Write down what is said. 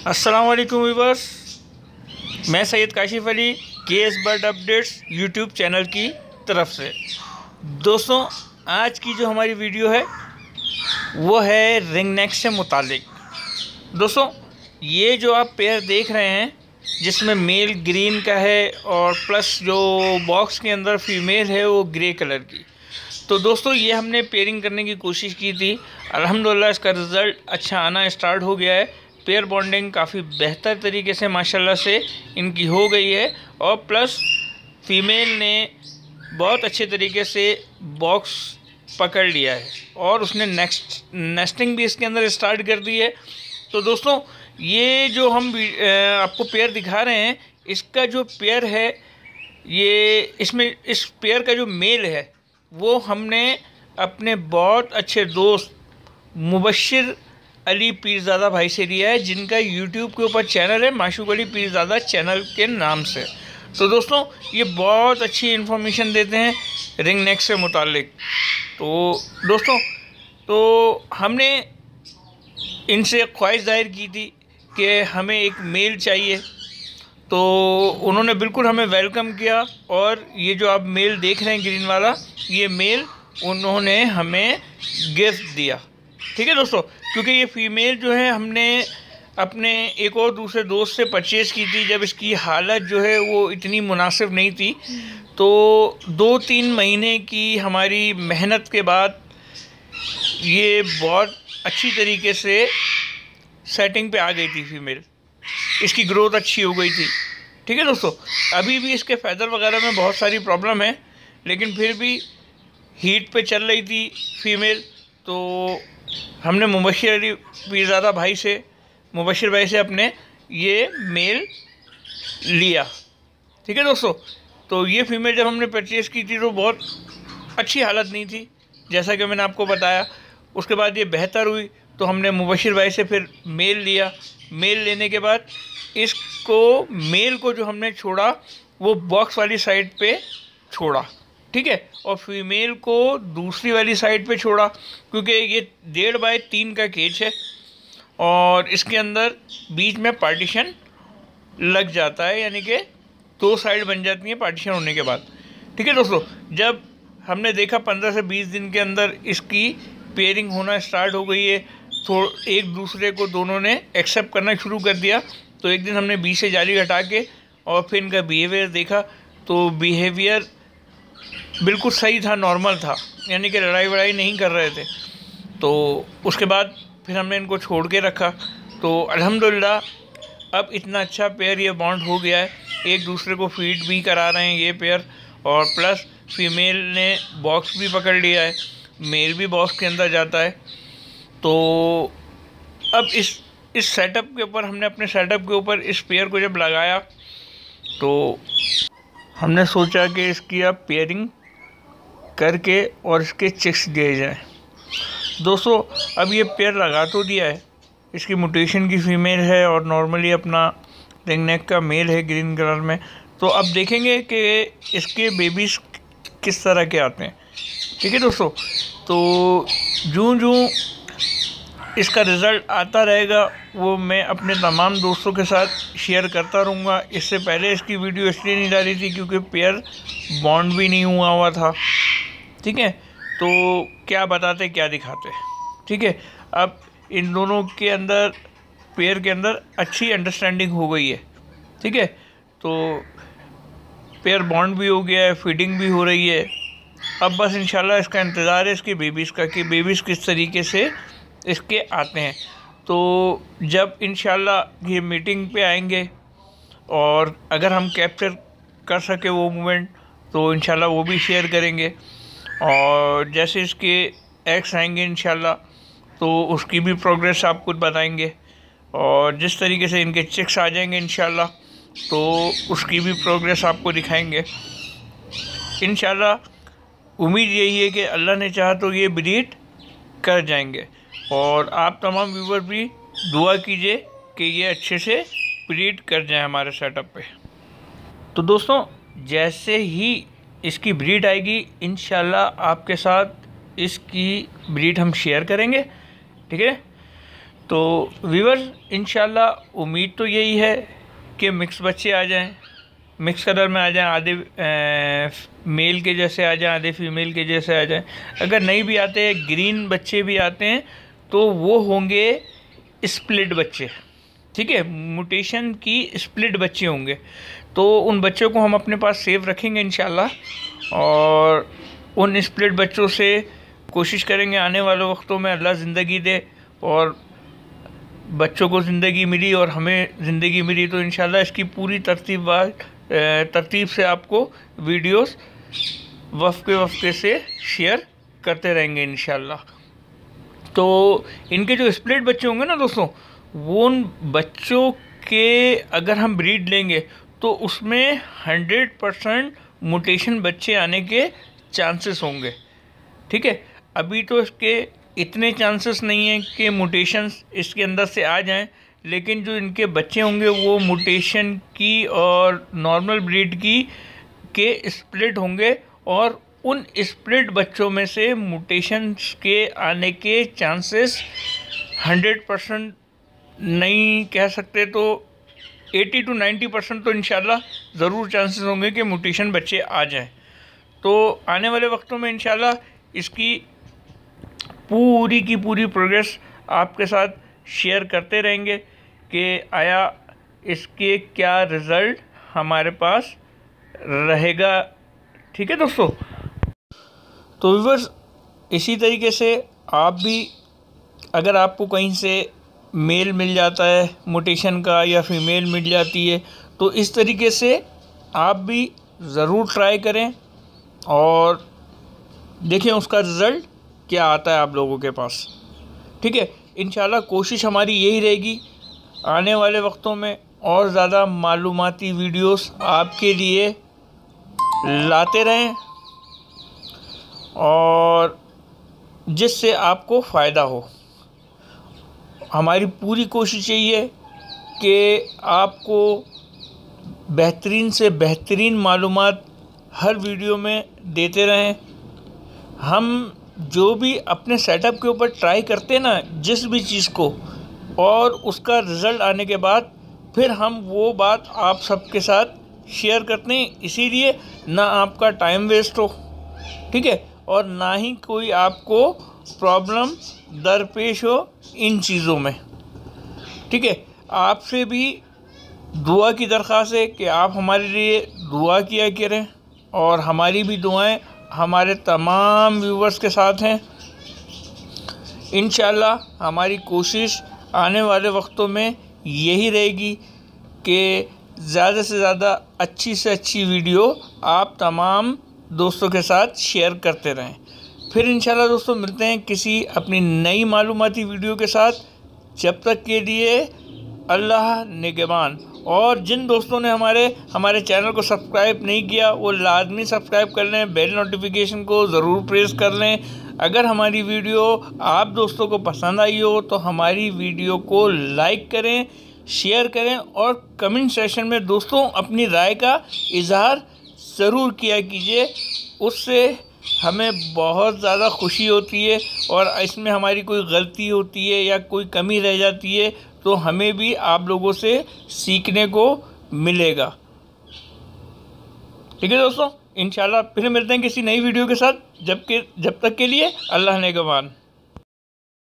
अस्सलाम वालेकुम व्यूअर्स, मैं Syed Kashif Ali KS bird updates YouTube channel की तरफ से। दोस्तों, आज की जो हमारी वीडियो है वो है रिंग नेक से मुतालिक। दोस्तों, ये जो आप पेयर देख रहे हैं जिसमें मेल ग्रीन का है और प्लस जो बॉक्स के अंदर फीमेल है वो ग्रे कलर की। तो दोस्तों, ये हमने पेयरिंग करने की कोशिश की थी। अल्हम्दुलिल्लाह इसका रिज़ल्ट अच्छा आना स्टार्ट हो गया है। पेयर बॉन्डिंग काफ़ी बेहतर तरीके से माशाल्लाह से इनकी हो गई है और प्लस फीमेल ने बहुत अच्छे तरीके से बॉक्स पकड़ लिया है और उसने नेस्टिंग भी इसके अंदर स्टार्ट कर दी है। तो दोस्तों, ये जो हम आपको पेयर दिखा रहे हैं, इसका जो पेयर है ये इस पेयर का जो मेल है वो हमने अपने बहुत अच्छे दोस्त मुबश्शिर अली पीरज़ादा भाई से लिया है, जिनका यूट्यूब के ऊपर चैनल है माशूक अली पीरज़ादा चैनल के नाम से। तो दोस्तों, ये बहुत अच्छी इन्फॉर्मेशन देते हैं रिंग नेक से मुतालिक। तो दोस्तों, तो हमने इनसे ख्वाहिश जाहिर की थी कि हमें एक मेल चाहिए, तो उन्होंने बिल्कुल हमें वेलकम किया और ये जो आप मेल देख रहे हैं ग्रीन वाला, ये मेल उन्होंने हमें गिफ्ट दिया। ठीक है दोस्तों, क्योंकि ये फ़ीमेल जो है हमने अपने एक और दूसरे दोस्त से परचेज़ की थी जब इसकी हालत जो है वो इतनी मुनासिब नहीं थी। तो 2-3 महीने की हमारी मेहनत के बाद ये बहुत अच्छी तरीके से सेटिंग पे आ गई थी फ़ीमेल, इसकी ग्रोथ अच्छी हो गई थी। ठीक है दोस्तों, अभी भी इसके फैदर वगैरह में बहुत सारी प्रॉब्लम है, लेकिन फिर भी हीट पे चल रही थी फ़ीमेल। तो हमने मुबश्शिर अली पीरज़ादा भाई से मुबश्शिर भाई से अपने ये मेल लिया। ठीक है दोस्तों, तो ये फ़ीमेल जब हमने परचेज़ की थी तो बहुत अच्छी हालत नहीं थी, जैसा कि मैंने आपको बताया। उसके बाद ये बेहतर हुई तो हमने मुबश्शिर भाई से फिर मेल लिया। मेल लेने के बाद इसको मेल को जो हमने छोड़ा वो बॉक्स वाली साइड पे छोड़ा, ठीक है, और फीमेल को दूसरी वाली साइड पे छोड़ा, क्योंकि ये 1.5 बाय 3 का केज है और इसके अंदर बीच में पार्टीशन लग जाता है, यानी कि 2 साइड बन जाती हैं पार्टीशन होने के बाद। ठीक है दोस्तों, जब हमने देखा 15 से 20 दिन के अंदर इसकी पेयरिंग होना स्टार्ट हो गई है, तो एक दूसरे को दोनों ने एक्सेप्ट करना शुरू कर दिया। तो एक दिन हमने बीच से जाली हटा के और फिर इनका बिहेवियर देखा, तो बिहेवियर बिल्कुल सही था, नॉर्मल था, यानी कि लड़ाई वड़ाई नहीं कर रहे थे। तो उसके बाद फिर हमने इनको छोड़ के रखा। तो अल्हम्दुलिल्लाह अब इतना अच्छा पेयर ये बॉन्ड हो गया है, एक दूसरे को फीड भी करा रहे हैं ये पेयर, और प्लस फीमेल ने बॉक्स भी पकड़ लिया है, मेल भी बॉक्स के अंदर जाता है। तो अब इस सेटअप के ऊपर हमने अपने सेटअप के ऊपर इस पेयर को जब लगाया तो हमने सोचा कि इसकी अब पेयरिंग करके और इसके चिक्स दिए जाएँ। दोस्तों, अब ये पेयर लगा तो दिया है, इसकी म्यूटेशन की फ़ीमेल है और नॉर्मली अपना रिंग नेक का मेल है ग्रीन कलर में। तो अब देखेंगे कि इसके बेबीज़ किस तरह के आते हैं। ठीक है दोस्तों, तो जूँ इसका रिज़ल्ट आता रहेगा वो मैं अपने तमाम दोस्तों के साथ शेयर करता रहूँगा। इससे पहले इसकी वीडियो इसलिए नहीं डाली थी क्योंकि पेयर बॉन्ड भी नहीं हुआ था। ठीक है, तो क्या बताते क्या दिखाते। ठीक है, अब इन दोनों के अंदर पेयर के अंदर अच्छी अंडरस्टैंडिंग हो गई है। ठीक है, तो पेयर बॉन्ड भी हो गया है, फीडिंग भी हो रही है। अब बस इंशाल्लाह इसका इंतज़ार है इसके बेबीज़ का कि बेबीज़ किस तरीके से इसके आते हैं। तो जब इंशाल्लाह ये मीटिंग पे आएंगे और अगर हम कैप्चर कर सके वो मोमेंट तो इंशाल्लाह वो भी शेयर करेंगे, और जैसे इसके एग्स आएंगे इंशाल्लाह तो उसकी भी प्रोग्रेस आपको बताएंगे, और जिस तरीके से इनके चिक्स आ जाएंगे इंशाल्लाह तो उसकी भी प्रोग्रेस आपको दिखाएंगे इंशाल्लाह। उम्मीद यही है कि अल्लाह ने चाहा तो ये ब्रीड कर जाएंगे, और आप तमाम व्यूवर भी दुआ कीजिए कि ये अच्छे से ब्रीड कर जाए हमारे सेटअप पे। तो दोस्तों, जैसे ही इसकी ब्रीड आएगी इंशाल्लाह आपके साथ इसकी ब्रीड हम शेयर करेंगे। ठीक है, तो व्यूअर्स इंशाल्लाह उम्मीद तो यही है कि मिक्स बच्चे आ जाएं, मिक्स कलर में आ जाएं, आधे मेल के जैसे आ जाएं, आधे फीमेल के जैसे आ जाएं। अगर नहीं भी आते हैं, ग्रीन बच्चे भी आते हैं, तो वो होंगे स्प्लिट बच्चे, ठीक है, म्यूटेशन की स्प्लिट बच्चे होंगे। तो उन बच्चों को हम अपने पास सेव रखेंगे इंशाल्लाह, और उन स्प्लिट बच्चों से कोशिश करेंगे आने वाले वक्तों में अल्लाह ज़िंदगी दे, और बच्चों को ज़िंदगी मिली और हमें ज़िंदगी मिली तो इंशाल्लाह इसकी पूरी तरतीब से आपको वीडियोस वफ़्ते से शेयर करते रहेंगे इंशाल्लाह। तो इनके जो स्प्लिट बच्चे होंगे ना दोस्तों, वो उन बच्चों के अगर हम ब्रीड लेंगे तो उसमें 100% म्यूटेशन बच्चे आने के चांसेस होंगे, ठीक है। अभी तो इसके इतने चांसेस नहीं हैं कि म्यूटेशंस इसके अंदर से आ जाएं, लेकिन जो इनके बच्चे होंगे वो म्यूटेशन की और नॉर्मल ब्रीड की के स्प्लिट होंगे, और उन स्प्लिट बच्चों में से म्यूटेशंस के आने के चांसेस 100% नहीं कह सकते तो 80 to 90% तो इंशाल्लाह ज़रूर चांसेस होंगे कि म्यूटेशन बच्चे आ जाएं। तो आने वाले वक्तों में इंशाल्लाह इसकी पूरी की पूरी प्रोग्रेस आपके साथ शेयर करते रहेंगे कि आया इसके क्या रिज़ल्ट हमारे पास रहेगा, ठीक है दोस्तों। तो व्यूअर्स इसी तरीके से आप भी, अगर आपको कहीं से मेल मिल जाता है म्यूटेशन का या फीमेल मिल जाती है, तो इस तरीके से आप भी ज़रूर ट्राई करें और देखें उसका रिज़ल्ट क्या आता है आप लोगों के पास, ठीक है। इंशाल्लाह कोशिश हमारी यही रहेगी आने वाले वक्तों में और ज़्यादा मालूमाती वीडियोस आपके लिए लाते रहें, और जिससे आपको फ़ायदा हो। हमारी पूरी कोशिश यही है कि आपको बेहतरीन से बेहतरीन मालूमात हर वीडियो में देते रहें। हम जो भी अपने सेटअप के ऊपर ट्राई करते हैं ना, जिस भी चीज़ को, और उसका रिज़ल्ट आने के बाद फिर हम वो बात आप सबके साथ शेयर करते हैं, इसीलिए ना आपका टाइम वेस्ट हो, ठीक है, और ना ही कोई आपको प्रॉब्लम दरपेश हो इन चीज़ों में, ठीक है। आपसे भी दुआ की दरख्वास्त है कि आप हमारे लिए दुआ किया करें, और हमारी भी दुआएं हमारे तमाम व्यूवर्स के साथ हैं। इंशाल्लाह हमारी कोशिश आने वाले वक्तों में यही रहेगी कि ज़्यादा से ज़्यादा अच्छी से अच्छी वीडियो आप तमाम दोस्तों के साथ शेयर करते रहें। फिर इंशाल्लाह दोस्तों मिलते हैं किसी अपनी नई मालूमाती वीडियो के साथ। जब तक के लिए अल्लाह निगहबान। और जिन दोस्तों ने हमारे चैनल को सब्सक्राइब नहीं किया वो लाजमी सब्सक्राइब कर लें, बेल नोटिफिकेशन को ज़रूर प्रेस कर लें। अगर हमारी वीडियो आप दोस्तों को पसंद आई हो तो हमारी वीडियो को लाइक करें, शेयर करें, और कमेंट सेक्शन में दोस्तों अपनी राय का इजहार ज़रूर किया कीजिए। उससे हमें बहुत ज़्यादा खुशी होती है, और इसमें हमारी कोई गलती होती है या कोई कमी रह जाती है तो हमें भी आप लोगों से सीखने को मिलेगा, ठीक है दोस्तों। इंशाल्लाह फिर मिलते हैं किसी नई वीडियो के साथ। जब तक के लिए अल्लाह निगहबान।